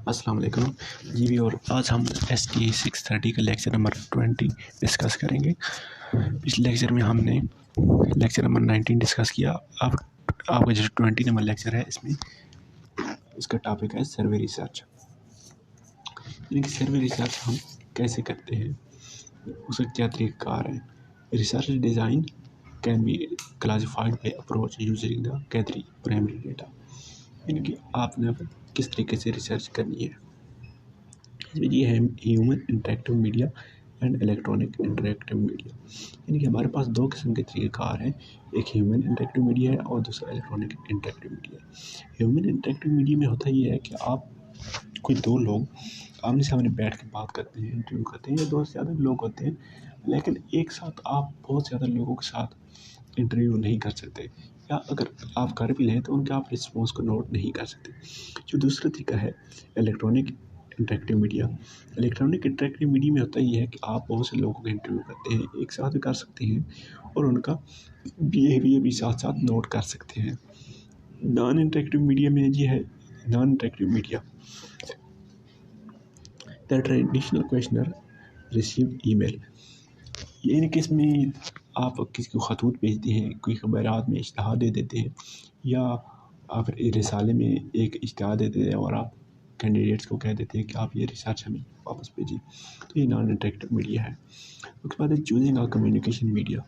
السلام علیکم جی بھی، اور آج ہم STA 630 کا لیکچر نمبر 20 ڈسکس کریں گے۔ پچھلے لیکچر میں ہم نے لیکچر نمبر 19 ڈسکس کیا۔ اب آپ کا جو 20 نمبر لیکچر ہے، اس میں اس کا ٹاپک ہے سروے ریسرچ، یعنی کہ سروے ریسرچ ہم کیسے کرتے ہیں، اس کا کیا طریقہ کار ہے۔ Research design can be classified by approach using the gathering primary data, یعنی کہ آپ نے کس طریقے سے ریسرچ کرنی ہے۔ اس میں یہ ہے human interactive media and electronic interactive media, یعنی کہ ہمارے پاس دو قسم کے طریقہ کار ہیں، ایک ہیومن انٹریکٹیو میڈیا ہے اور دوسرا الیکٹرانک انٹریکٹیو میڈیا ہے۔ ہیومن انٹریکٹیو میڈیا میں ہوتا یہ ہے کہ آپ کوئی دو لوگ آمنے سامنے بیٹھ کے بات کرتے ہیں، انٹرویو کرتے ہیں، یا دو سے زیادہ لوگ ہوتے ہیں، لیکن ایک ساتھ آپ بہت زیادہ لوگوں کے ساتھ انٹرویو نہیں کر سکتے، یا اگر آپ کر بھی لیں تو ان کے آپ رسپانس کو نوٹ نہیں کر سکتے۔ جو دوسرا طریقہ ہے electronic interactive media, electronic interactive media میں ہوتا یہ ہے کہ آپ بہت سے لوگوں کا انٹرویو کرتے ہیں، ایک ساتھ بھی کر سکتے ہیں، اور ان کا بیہیویئر بھی ساتھ ساتھ نوٹ کر سکتے ہیں۔ نان انٹریکٹیو میڈیا میں یہ ہے non interactive media, the traditional questionnaire receive email, یعنی کہ اس میں آپ کسی کو خطوط بھیجتے ہیں، کوئی خبرات میں اشتہار دے دیتے ہیں، یا آپ رسالے میں ایک اشتہار دیتے ہیں اور آپ کینڈیڈیٹس کو کہہ دیتے ہیں کہ آپ یہ ریسرچ ہمیں واپس بھیجیں، تو یہ نان انٹریکٹیو میڈیا ہے۔ اس کے بعد ہے چوزنگ آ کمیونیکیشن میڈیا،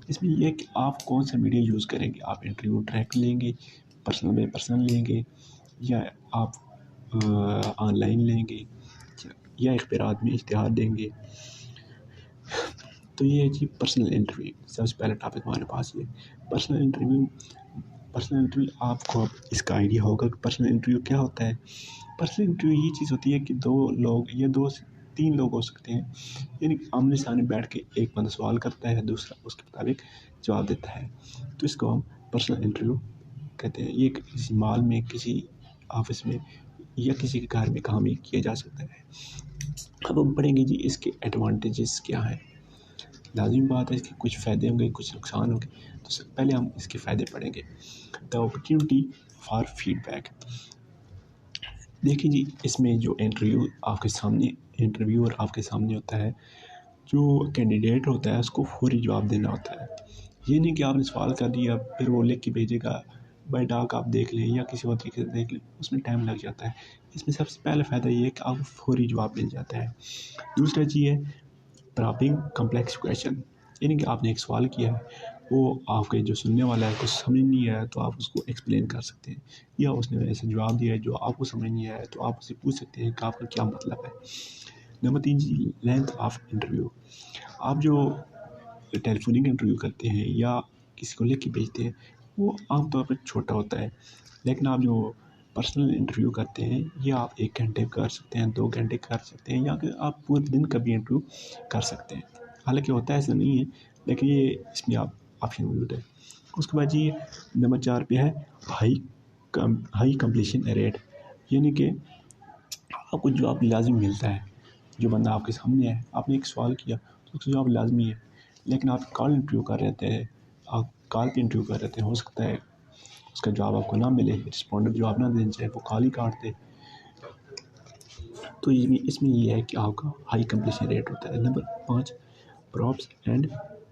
اس میں یہ ہے کہ آپ کون سا میڈیا یوز کریں گے، آپ انٹرویو ٹریک لیں گے، پرسنل لیں گے، یا آپ آن لائن لیں گے، یا اخبارات میں اشتہار دیں گے۔ تو یہ ہے جی پرسنل انٹرویو، سب سے پہلا ٹاپک ہمارے پاس یہ پرسنل انٹرویو۔ پرسنل انٹرویو آپ کو اب اس کا آئیڈیا ہوگا کہ پرسنل انٹرویو کیا ہوتا ہے۔ پرسنل انٹرویو یہ چیز ہوتی ہے کہ دو لوگ یا دو سے تین لوگ ہو سکتے ہیں، یعنی کہ آمنے سامنے بیٹھ کے ایک بندہ سوال کرتا ہے، دوسرا اس کے مطابق جواب دیتا ہے، تو اس کو ہم پرسنل انٹرویو کہتے ہیں۔ یہ کسی مال میں، کسی آفس میں، یا کسی کے گھر میں کام ہی کیا جا سکتا ہے۔ اب ہم پڑھیں گے جی اس کے ایڈوانٹیجز کیا ہیں۔ لازمی بات ہے اس کے کچھ فائدے ہوں گے، کچھ نقصان ہوں گے، تو پہلے ہم اس کے فائدے پڑھیں گے۔ The opportunity for feedback, دیکھیں جی اس میں جو انٹرویو آپ کے سامنے ہوتا ہے، جو کینڈیڈیٹ ہوتا ہے اس کو فوری جواب دینا ہوتا ہے۔ یہ نہیں کہ آپ نے سوال کر دیا پھر وہ لکھ کے بھیجے گا، بائی ڈاک آپ دیکھ لیں یا کسی اور طریقے سے دیکھ لیں، اس میں ٹائم لگ جاتا ہے۔ اس میں سب سے پہلا فائدہ یہ ہے کہ آپ کو فوری جواب مل جاتا ہے۔ دوسرا چیز ہے پرابنگ کمپلیکس کویشچن، یعنی کہ آپ نے ایک سوال کیا ہے، وہ آپ کے جو سننے والا ہے کو سمجھ نہیں آیا تو آپ اس کو ایکسپلین کر سکتے ہیں، یا اس نے ایسا جواب دیا ہے جو آپ کو سمجھ نہیں آیا تو آپ اسے پوچھ سکتے ہیں کہ آپ کا کیا مطلب ہے۔ نمبر 3 جی لینتھ آف انٹرویو، آپ جو ٹیلی فونک انٹرویو کرتے ہیں یا کسی کو لکھ کے بھیجتے ہیں وہ عام طور پر چھوٹا ہوتا ہے، لیکن آپ جو پرسنل انٹرویو کرتے ہیں یہ آپ 1 گھنٹے کر سکتے ہیں، 2 گھنٹے کر سکتے ہیں، یا کہ آپ پورے دن کا بھی انٹرویو کر سکتے ہیں۔ حالانکہ ہوتا ہے ایسا نہیں ہے، لیکن یہ اس میں آپ آپشن موجود ہے۔ اس کے بعد جی نمبر 4 پہ ہے ہائی کمپلیشن ریٹ، یعنی کہ آپ کو جواب لازم ملتا ہے۔ جو بندہ آپ کے سامنے ہے، آپ نے ایک سوال کیا تو اس کا جواب لازمی ہے، لیکن آپ کال انٹرویو کر رہے تھے، آپ کال پہ انٹرویو کر رہے تھے، ہو سکتا ہے اس کا جواب آپ کو نہ ملے، رسپونڈر جواب نہ دینا چاہے، وہ کال ہی کاٹ دے، تو اس میں یہ ہے کہ آپ کا ہائی کمپلیشن ریٹ ہوتا ہے۔ Number 5 props and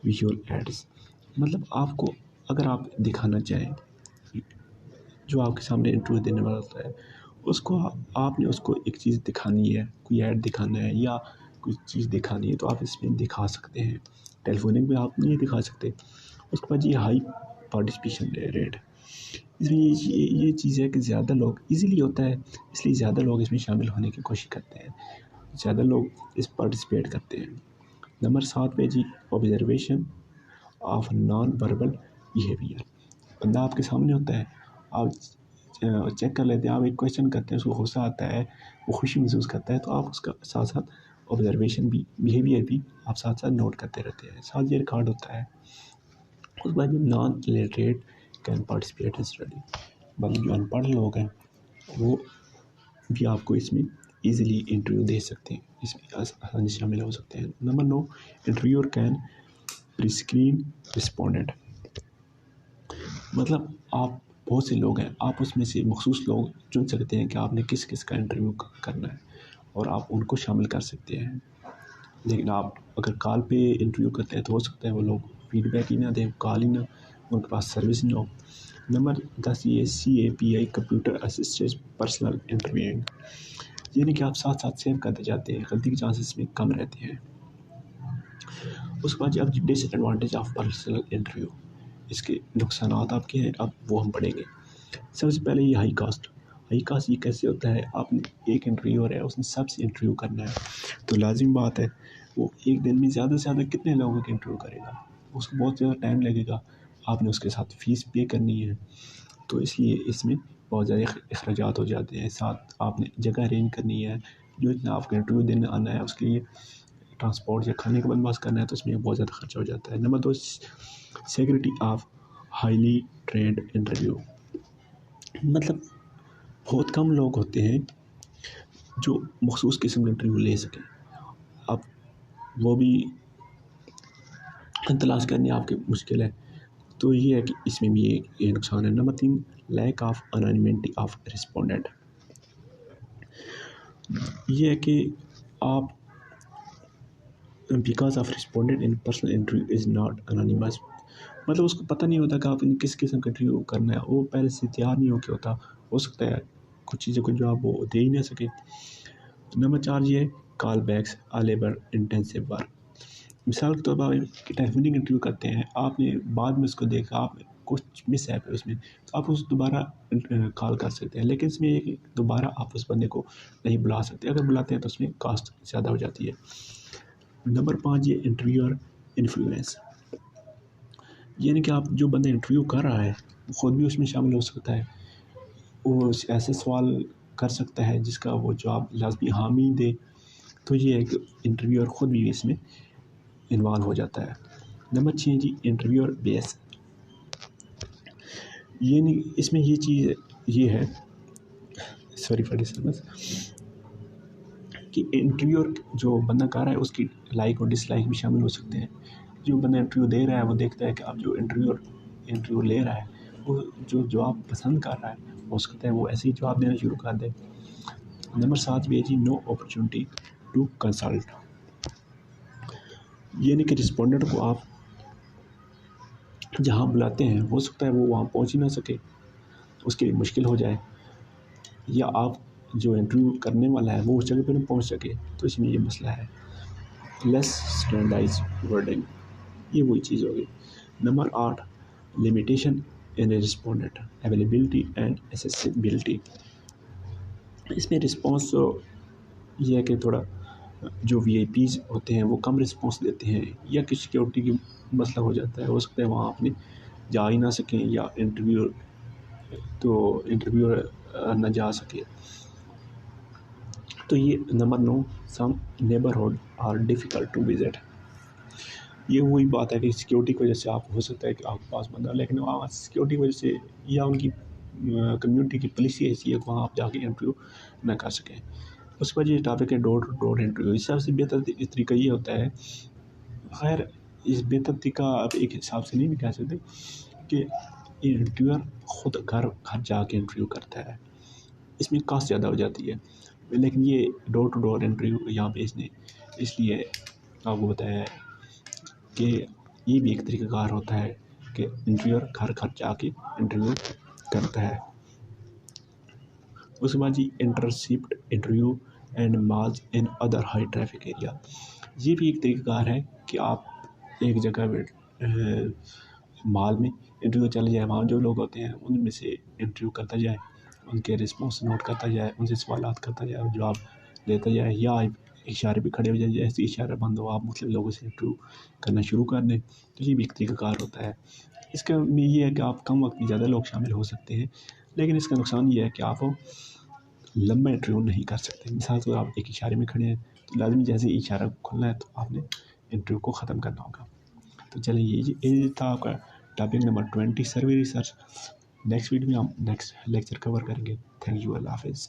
visual aids, مطلب آپ کو اگر آپ دکھانا چاہیں، جو آپ کے سامنے انٹرویو دینے والا ہوتا ہے اس کو آپ نے اس کو ایک چیز دکھانی ہے، کوئی ایڈ دکھانا ہے یا کوئی چیز دکھانی ہے تو آپ اس میں دکھا سکتے ہیں۔ ٹیلی فونک میں آپ نہیں دکھا سکتے۔ اس کے بعد یہ ہائی پارٹیسپیشن ریٹ، اس میں یہ چیز ہے کہ زیادہ لوگ ایزیلی ہوتا ہے، اس لیے زیادہ لوگ اس میں شامل ہونے کی کوشش کرتے ہیں، زیادہ لوگ اس پارٹیسپیٹ کرتے ہیں۔ نمبر 7 پہ جی observation of non verbal behaviour, بندہ آپ کے سامنے ہوتا ہے، آپ چیک کر لیتے ہیں، آپ ایک کویشچن کرتے ہیں، اس کو غصہ آتا ہے، وہ خوشی محسوس کرتا ہے، تو آپ اس کا ساتھ ساتھ آبزرویشن بھی، بیہیویئر بھی آپ ساتھ ساتھ نوٹ کرتے رہتے ہیں، ساتھ یہ ریکارڈ ہوتا ہے۔ اس کے بعد non literate can participate in study, باقی جو ان پڑھ لوگ ہیں وہ بھی آپ کو اس میں ایزیلی انٹرویو دے سکتے ہیں، اس میں آسانی سے شامل ہو سکتے ہیں۔ Number 9 interviewer can prescreen respondent, مطلب آپ بہت سے لوگ ہیں، آپ اس میں سے مخصوص لوگ چن سکتے ہیں کہ آپ نے کس کس کا انٹرویو کرنا ہے اور آپ ان کو شامل کر سکتے ہیں. لیکن آپ اگر کال پہ انٹرویو کرتے ہیں تو ہو سکتا ہے وہ لوگ فیڈ بیک ہی نہ دیں، کال ہی نہ، ان کے پاس سروس نہ ہو. نمبر 10 یہ CAPI computer assisted personal interviewing, یعنی کہ آپ ساتھ ساتھ سیو کرتے جاتے ہیں، غلطی کے چانسز میں کم رہتے ہیں. اس کے بعد اب ڈس ایڈوانٹیج آف پرسنل انٹرویو، اس کے نقصانات آپ کے ہیں، اب وہ ہم پڑھیں گے. سب سے پہلے یہ ہائی کاسٹ یہ کیسے ہوتا ہے؟ آپ نے ایک انٹرویور ہے، اس نے سب سے انٹرویو کرنا ہے تو لازم بات ہے وہ ایک دن میں زیادہ سے زیادہ کتنے لوگوں کے انٹرویو کرے گا، اس کو بہت زیادہ ٹائم لگے گا. آپ نے اس کے ساتھ فیس پے کرنی ہے، تو اس لیے اس میں بہت زیادہ اخراجات ہو جاتے ہیں. ساتھ آپ نے جگہ ارینج کرنی ہے، جو اتنا آپ کا انٹرویو دینے آنا ہے اس کے لیے ٹرانسپورٹ یا کھانے کا بندوبست کرنا ہے، تو اس میں بہت زیادہ خرچہ ہو جاتا ہے. Number 2 security of highly trained interview, مطلب بہت کم لوگ ہوتے ہیں جو مخصوص قسم کا انٹرویو لے سکیں. اب وہ بھی تلاش کرنے آپ کے مشکل ہے، تو یہ ہے کہ اس میں بھی یہ نقصان ہے. Number 3 lack of anonymity of respondent, یہ ہے کہ آپ because of respondent in personal interview is not anonymous, مطلب اس کو پتہ نہیں ہوتا کہ آپ نے کس قسم کا انٹرویو کرنا ہے، وہ پہلے سے تیار نہیں ہو کے ہوتا، ہو سکتا ہے کچھ چیزوں کو جواب وہ دے ہی نہ سکے. نمبر 4 یہ کال بیکس لیبر انٹینسیو ورک، مثال کے طور پر آپ ٹیلیفونک انٹرویو کرتے ہیں، آپ نے بعد میں اس کو دیکھا، آپ کچھ مس ہے اس میں، تو آپ اس دوبارہ کال کر سکتے ہیں. لیکن اس میں یہ کہ دوبارہ آپ اس بندے کو نہیں بلا سکتے، اگر بلاتے ہیں تو اس میں کاسٹ زیادہ ہو جاتی ہے. نمبر 5 یہ انٹرویور انفلوئنس، یعنی کہ آپ جو بندہ انٹرویو کر رہا ہے وہ خود بھی اس میں شامل ہو سکتا ہے، وہ ایسے سوال کر سکتا ہے جس کا وہ جواب لازمی حامی دے، تو یہ ہے کہ انٹرویور خود بھی اس میں انوالو ہو جاتا ہے. نمبر 6 جی انٹرویور بیس، یعنی اس میں یہ چیز یہ ہے سوری فار ڈسٹربنس کہ انٹرویور جو بندہ کر رہا ہے اس کی لائک اور ڈس لائک بھی شامل ہو سکتے ہیں. جو بندہ انٹرویو دے رہا ہے وہ دیکھتا ہے کہ اب جو انٹرویو لے رہا ہے وہ جو جواب پسند کر رہا ہے ہو سکتا ہے وہ ایسے ہی جواب دینا شروع کر دے. نمبر 7 بھی ہے جی نو اپرچونٹی ٹو کنسلٹ، یعنی کہ رسپونڈنٹ کو آپ جہاں بلاتے ہیں ہو سکتا ہے وہ وہاں پہنچ ہی نہ سکے، اس کے لیے مشکل ہو جائے، یا آپ جو انٹرویو کرنے والا ہے وہ اس جگہ پہ نہ پہنچ سکے، تو اس میں یہ مسئلہ ہے. لیس اسٹینڈرڈائز ورڈنگ، یہ وہی چیز ہوگی. Number 8 limitation in respondent availability and accessibility, اس میں رسپانس یہ ہے کہ تھوڑا جو VIPs ہوتے ہیں وہ کم رسپانس دیتے ہیں، یا کہ سیکیورٹی کی مسئلہ ہو جاتا ہے، ہو سکتا ہے وہاں آپ نے جا ہی نہ سکیں، یا انٹرویور نہ جا سکے. تو یہ number 9 some neighbourhood are difficult to visit, یہ وہی بات ہے کہ سیکیورٹی کی وجہ سے آپ ہو سکتا ہے کہ آپ کے پاس بندہ، لیکن وہاں سیکیورٹی کی وجہ سے یا ان کی کمیونٹی کی پالیسی ایسی ہے کہ وہاں آپ جا کے انٹرویو نہ کر سکیں. اس کا یہ ٹاپک ہے ڈور ٹو ڈور انٹرویو. اس سب سے بہتر طریقہ یہ ہوتا ہے، خیر اس بہتر طریقہ آپ ایک حساب سے نہیں بھی کہہ سکتے کہ انٹرویور خود گھر جا کے انٹرویو کرتا ہے، اس میں کاسٹ زیادہ ہو جاتی ہے. لیکن یہ ڈور ٹو ڈور انٹرویو یہاں پہ اس لیے آپ کو بتایا ہے کہ یہ بھی ایک طریقہ کار ہوتا ہے کہ انٹرویور گھر جا کے انٹرویو کرتا ہے. اس کے بعد جی intercept interview and malls in other high traffic area, یہ بھی ایک طریقہ کار ہے کہ آپ ایک جگہ مال میں انٹرویو چلے جائیں، وہاں جو لوگ ہوتے ہیں ان میں سے انٹرویو کرتا جائے، ان کے رسپانس نوٹ کرتا جائے، ان سے سوالات کرتا جائے اور جواب دیتا جائے، یا اشارے پہ کھڑے ہو جائے، جیسے اشارہ بند ہو آپ مختلف لوگوں سے انٹرویو کرنا شروع کر دیں. تو یہ بھی ایک طریقہ کار ہوتا ہے. اس کا یہ ہے کہ آپ کم وقت میں زیادہ لوگ شامل ہو سکتے ہیں، لیکن اس کا نقصان یہ ہے کہ آپ لمبا انٹرویو نہیں کر سکتے. مثال طور آپ ایک اشارے میں کھڑے ہیں تو لازمی جیسے ہی اشارہ کھلنا ہے تو آپ نے انٹرویو کو ختم کرنا ہوگا. تو چلیں یہ تھا آپ کا topic number 20 survey research. Next video میں ہم نیکسٹ لیکچر کور کریں گے. تھینک یو، اللہ حافظ.